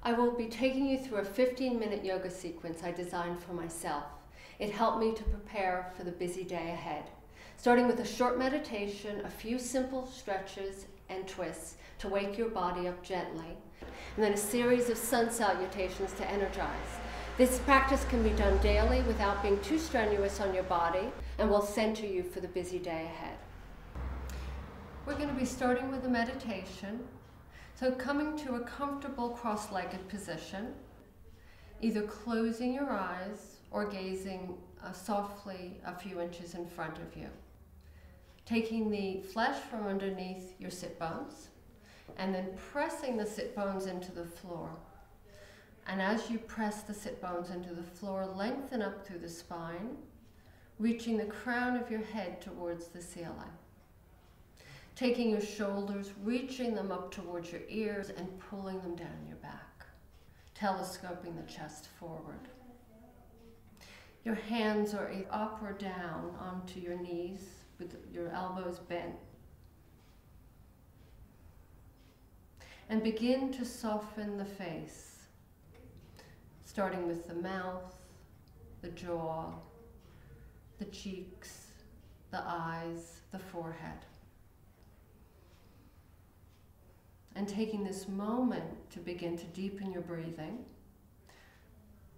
I will be taking you through a 15-minute yoga sequence I designed for myself. It helped me to prepare for the busy day ahead. Starting with a short meditation, a few simple stretches and twists to wake your body up gently, and then a series of sun salutations to energize. This practice can be done daily without being too strenuous on your body and will center you for the busy day ahead. We're going to be starting with a meditation. So coming to a comfortable cross-legged position, either closing your eyes or gazing softly a few inches in front of you. Taking the flesh from underneath your sit bones and then pressing the sit bones into the floor. And as you press the sit bones into the floor, lengthen up through the spine, reaching the crown of your head towards the ceiling. Taking your shoulders, reaching them up towards your ears and pulling them down your back, telescoping the chest forward. Your hands are up or down onto your knees with your elbows bent. And begin to soften the face, starting with the mouth, the jaw, the cheeks, the eyes, the forehead. And taking this moment to begin to deepen your breathing,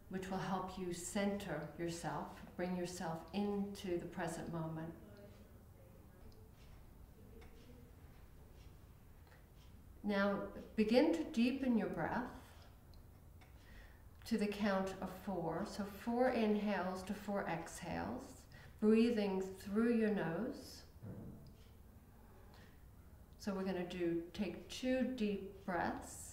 which will help you center yourself, bring yourself into the present moment. Now begin to deepen your breath to the count of 4. So 4 inhales to 4 exhales, breathing through your nose. So we're going to take 2 deep breaths.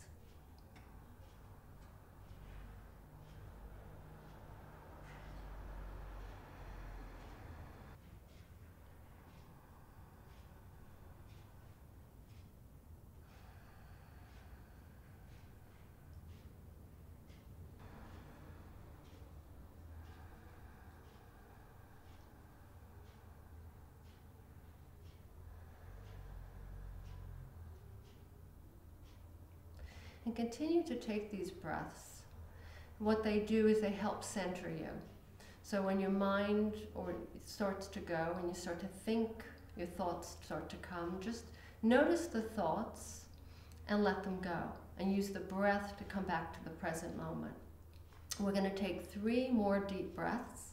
And continue to take these breaths. What they do is they help center you. So when your mind starts to go and you start to think, your thoughts start to come, just notice the thoughts and let them go. And use the breath to come back to the present moment. We're going to take 3 more deep breaths.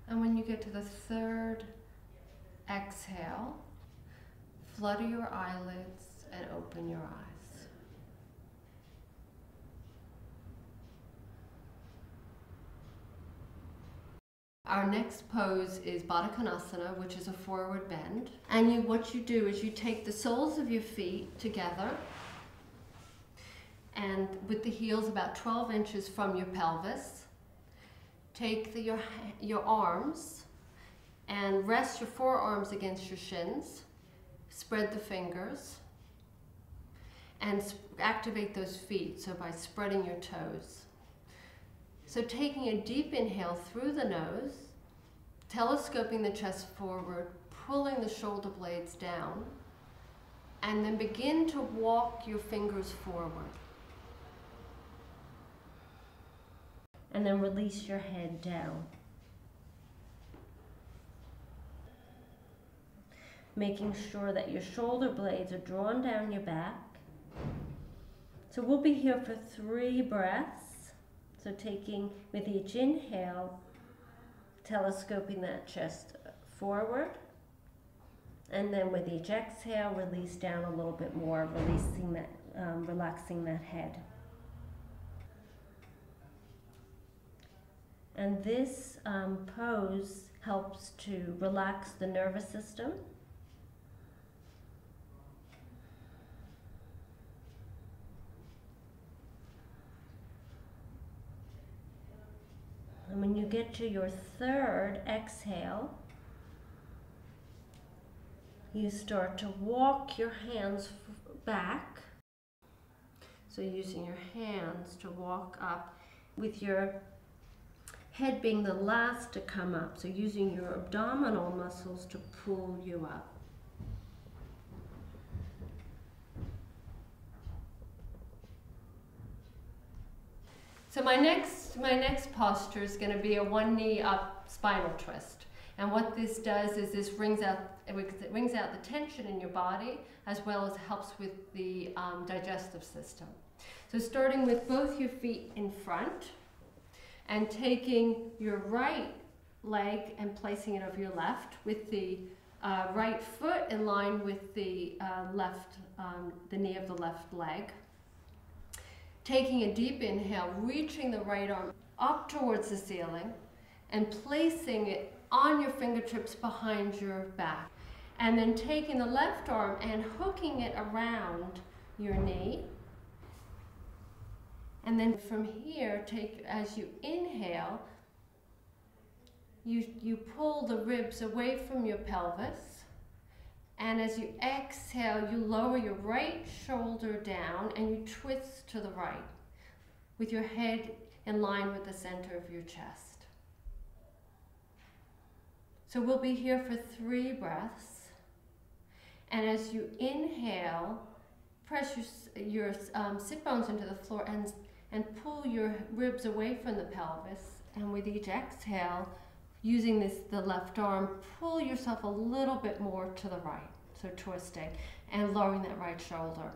And when you get to the 3rd exhale, flutter your eyelids and open your eyes. Our next pose is Baddha Konasana, which is a forward bend. And what you do is you take the soles of your feet together and with the heels about 12 inches from your pelvis. Take your arms and rest your forearms against your shins. Spread the fingers and activate those feet, so by spreading your toes. So taking a deep inhale through the nose, telescoping the chest forward, pulling the shoulder blades down, and then begin to walk your fingers forward. And then release your head down. Making sure that your shoulder blades are drawn down your back. So we'll be here for 3 breaths. So taking with each inhale, telescoping that chest forward. And then with each exhale, release down a little bit more, relaxing that head. And this pose helps to relax the nervous system. And when you get to your 3rd exhale, you start to walk your hands back. So using your hands to walk up with your head being the last to come up. So using your abdominal muscles to pull you up. So my next posture is going to be a one knee up spinal twist. And what this does is this wrings out the tension in your body, as well as helps with the digestive system. So starting with both your feet in front and taking your right leg and placing it over your left with the right foot in line with the the knee of the left leg. Taking a deep inhale, reaching the right arm up towards the ceiling and placing it on your fingertips behind your back. And then taking the left arm and hooking it around your knee. And then from here, as you inhale, you pull the ribs away from your pelvis. And as you exhale, you lower your right shoulder down and you twist to the right with your head in line with the center of your chest. So we'll be here for 3 breaths. And as you inhale, press your sit bones into the floor and pull your ribs away from the pelvis. And with each exhale, using the left arm, pull yourself a little bit more to the right. So twisting and lowering that right shoulder.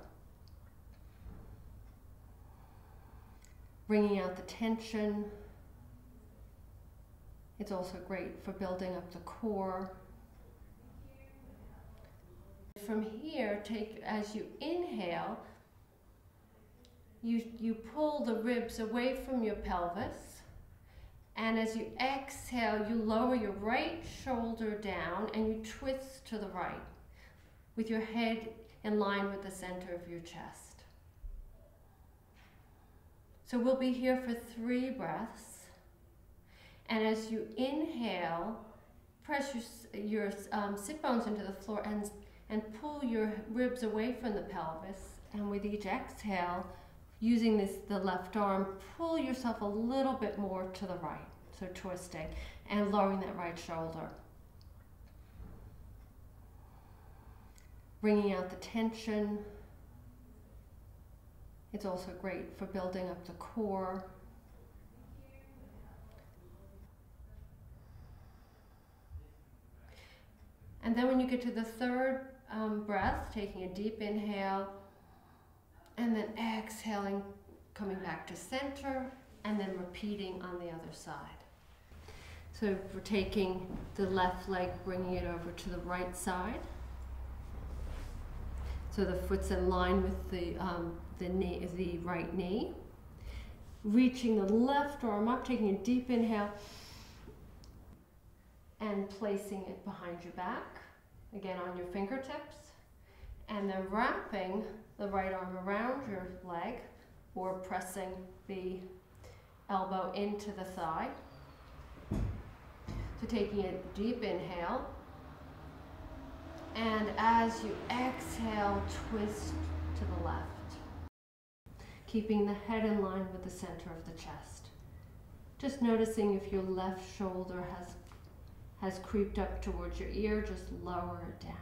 Bringing out the tension. It's also great for building up the core. From here, as you inhale, you pull the ribs away from your pelvis. And as you exhale, you lower your right shoulder down and you twist to the right with your head in line with the center of your chest. So we'll be here for 3 breaths. And as you inhale, press your sit bones into the floor and pull your ribs away from the pelvis. And with each exhale, using the left arm, pull yourself a little bit more to the right. So twisting and lowering that right shoulder. Bringing out the tension. It's also great for building up the core. And then when you get to the 3rd breath, taking a deep inhale, and then exhaling, coming back to center, and then repeating on the other side. So we're taking the left leg, bringing it over to the right side. So the foot's in line with the right knee. Reaching the left arm up, taking a deep inhale, and placing it behind your back, again on your fingertips. And then wrapping the right arm around your leg, or pressing the elbow into the thigh. So taking a deep inhale, and as you exhale, twist to the left, keeping the head in line with the center of the chest. Just noticing if your left shoulder has creeped up towards your ear, just lower it down.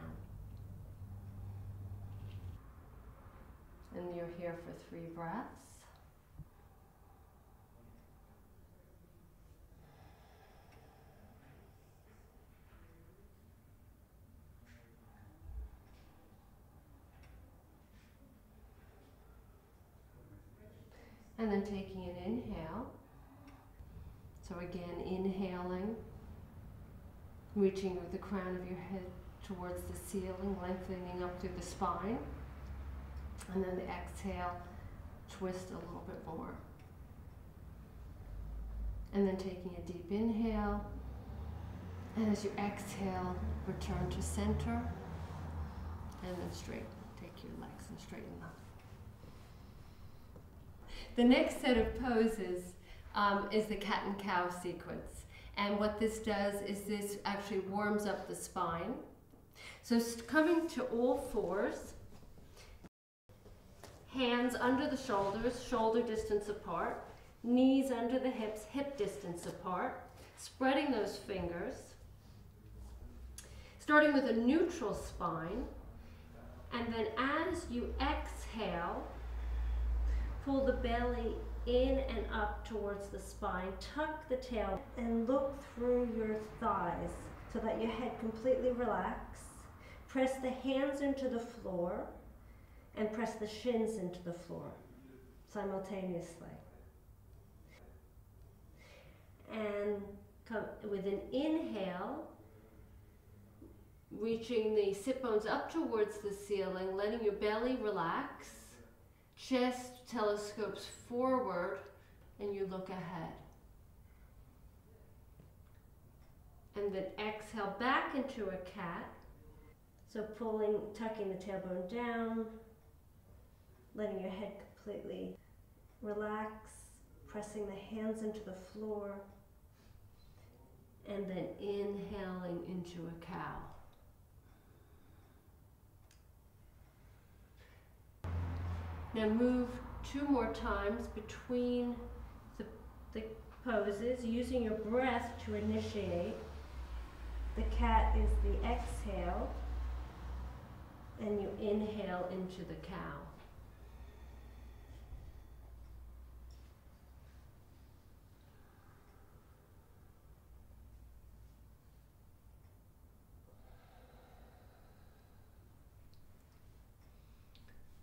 And you're here for 3 breaths. And then taking an inhale. So again, inhaling, reaching with the crown of your head towards the ceiling, lengthening up through the spine. And then the exhale, twist a little bit more. And then taking a deep inhale. And as you exhale, return to center. And then straight. Take your legs and straighten them. The next set of poses is the cat and cow sequence. And what this does is this actually warms up the spine. So coming to all fours, hands under the shoulders, shoulder distance apart, knees under the hips, hip distance apart, spreading those fingers, starting with a neutral spine, and then as you exhale, pull the belly in and up towards the spine, tuck the tail, and look through your thighs so that your head completely relaxes. Press the hands into the floor and press the shins into the floor simultaneously. And come with an inhale, reaching the sit bones up towards the ceiling, letting your belly relax, chest telescopes forward, and you look ahead. And then exhale back into a cat. So tucking the tailbone down, letting your head completely relax, pressing the hands into the floor, and then inhaling into a cow. Now move 2 more times between the poses, using your breath to initiate. The cat is the exhale, and you inhale into the cow.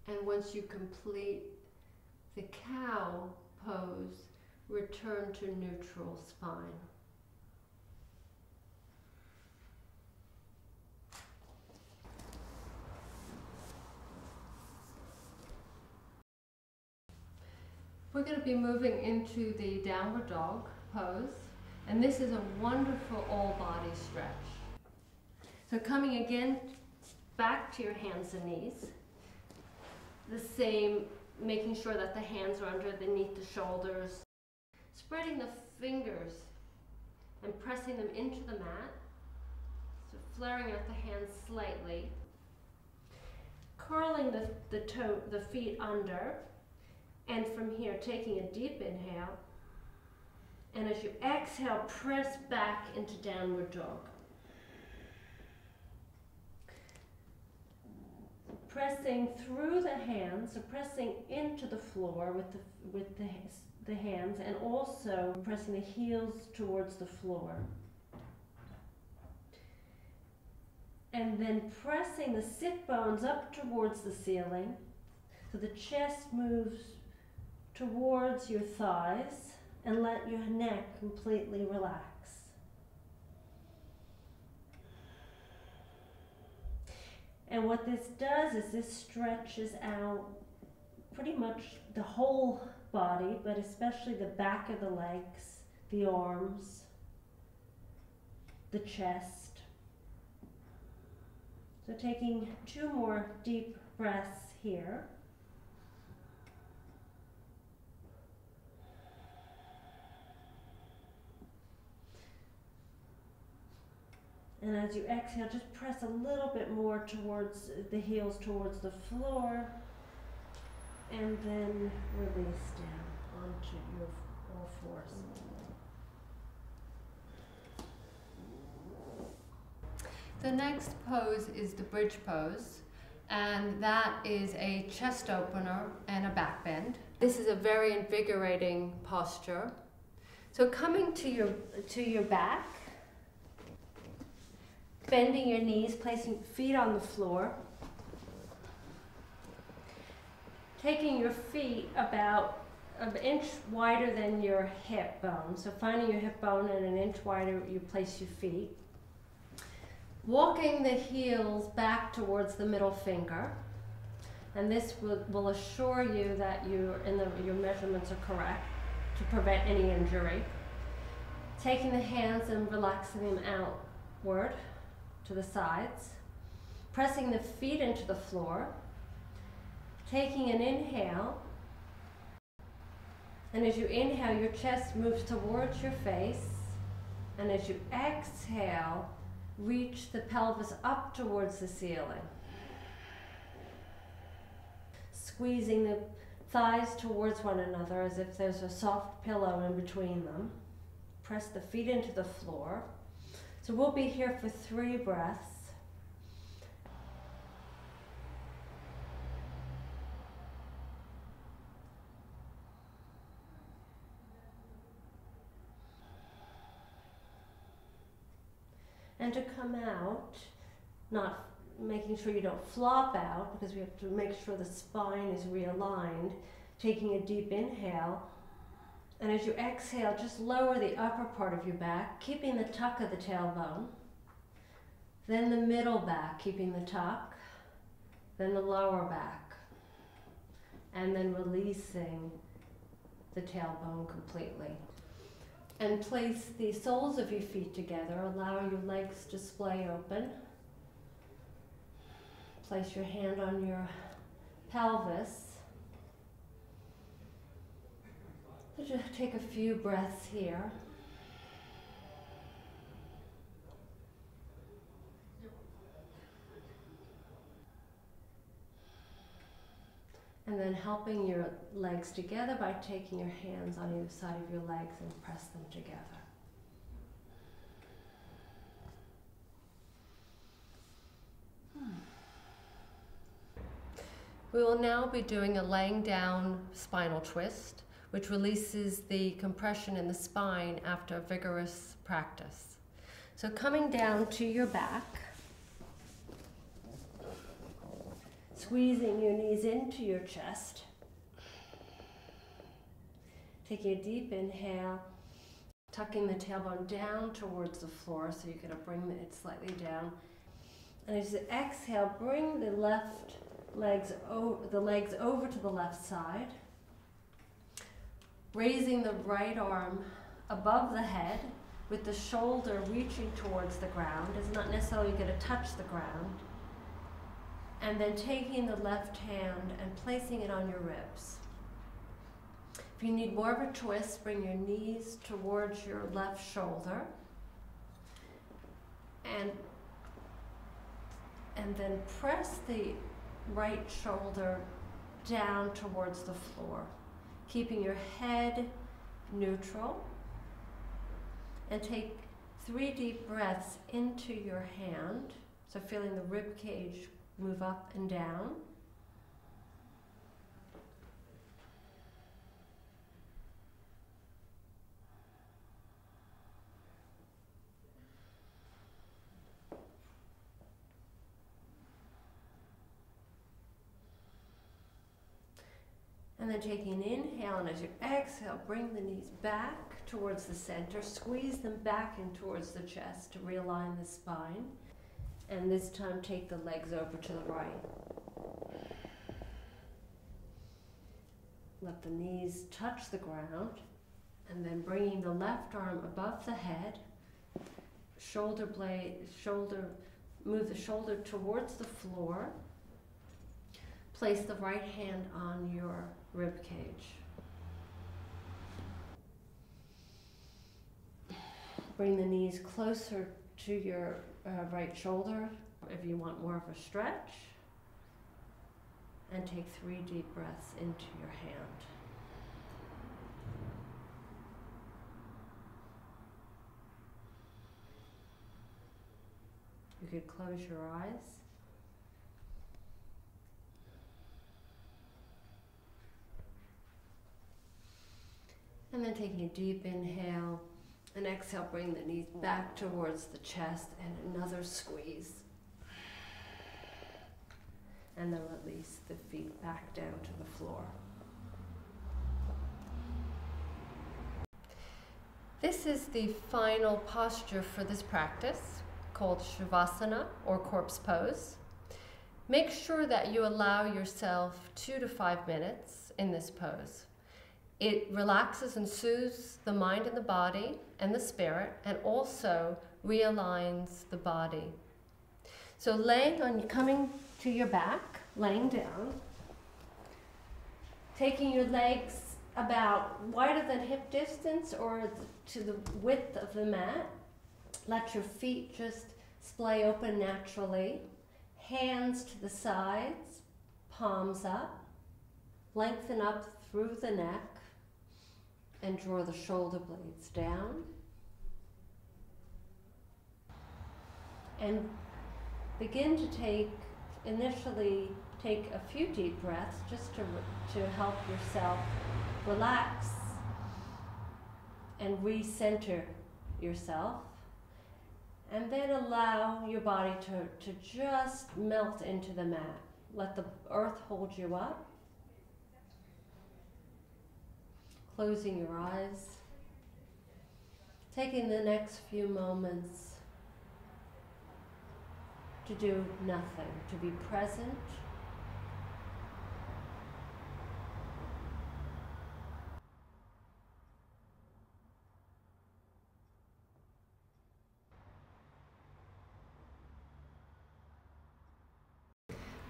And once you complete the cow pose, return to neutral spine. We're going to be moving into the downward dog pose, and this is a wonderful all body stretch. So coming again back to your hands and knees, the same, making sure that the hands are underneath the shoulders, spreading the fingers and pressing them into the mat, so flaring out the hands slightly, curling the feet under, and from here taking a deep inhale, and as you exhale, press back into downward dog. Pressing through the hands, so pressing into the floor with the hands, and also pressing the heels towards the floor. And then pressing the sit bones up towards the ceiling, so the chest moves towards your thighs, and let your neck completely relax. And what this does is this stretches out pretty much the whole body, but especially the back of the legs, the arms, the chest. So taking 2 more deep breaths here. And as you exhale, just press a little bit more towards the heels, towards the floor, and then release down onto your all fours. The next pose is the bridge pose, and that is a chest opener and a back bend. This is a very invigorating posture. So coming to your back, bending your knees, placing feet on the floor, taking your feet about an inch wider than your hip bone. So finding your hip bone and an inch wider, you place your feet. Walking the heels back towards the middle finger, and this will assure you that your measurements are correct to prevent any injury. Taking the hands and relaxing them outward to the sides, pressing the feet into the floor, taking an inhale, and as you inhale, your chest moves towards your face, and as you exhale, reach the pelvis up towards the ceiling. Squeezing the thighs towards one another as if there's a soft pillow in between them. Press the feet into the floor. So we'll be here for 3 breaths. And to come out, not making sure you don't flop out, because we have to make sure the spine is realigned, taking a deep inhale. And as you exhale, just lower the upper part of your back, keeping the tuck of the tailbone. Then the middle back, keeping the tuck. Then the lower back. And then releasing the tailbone completely. And place the soles of your feet together. Allow your legs to splay open. Place your hand on your pelvis. So just take a few breaths here. And then helping your legs together by taking your hands on either side of your legs and press them together. We will now be doing a laying down spinal twist, which releases the compression in the spine after vigorous practice. So coming down to your back, squeezing your knees into your chest, taking a deep inhale, tucking the tailbone down towards the floor, so you're going to bring it slightly down. And as you exhale, bring the legs over to the left side, raising the right arm above the head with the shoulder reaching towards the ground. It's not necessarily going to touch the ground. And then taking the left hand and placing it on your ribs. If you need more of a twist, bring your knees towards your left shoulder. And then press the right shoulder down towards the floor, keeping your head neutral. And take 3 deep breaths into your hand, so feeling the rib cage move up and down. And then taking an inhale, and as you exhale, bring the knees back towards the center, squeeze them back in towards the chest to realign the spine. And this time take the legs over to the right. Let the knees touch the ground, and then bringing the left arm above the head, move the shoulder towards the floor. Place the right hand on your rib cage. Bring the knees closer to your right shoulder if you want more of a stretch. And take 3 deep breaths into your hand. You could close your eyes. And then taking a deep inhale, and exhale, bring the knees back towards the chest, and another squeeze. And then release the feet back down to the floor. This is the final posture for this practice, called Savasana, or corpse pose. Make sure that you allow yourself 2 to 5 minutes in this pose. It relaxes and soothes the mind and the body and the spirit, and also realigns the body. So coming to your back, laying down, taking your legs about wider than hip distance or to the width of the mat. Let your feet just Splay open naturally. Hands to the sides, palms up. Lengthen up through the neck and draw the shoulder blades down. And begin to initially take a few deep breaths just to help yourself relax and recenter yourself. And then allow your body to just melt into the mat. Let the earth hold you up. Closing your eyes. Taking the next few moments to do nothing, to be present.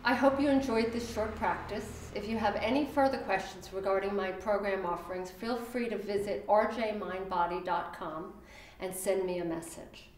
I hope you enjoyed this short practice. If you have any further questions regarding my program offerings, feel free to visit rjmindbody.com and send me a message.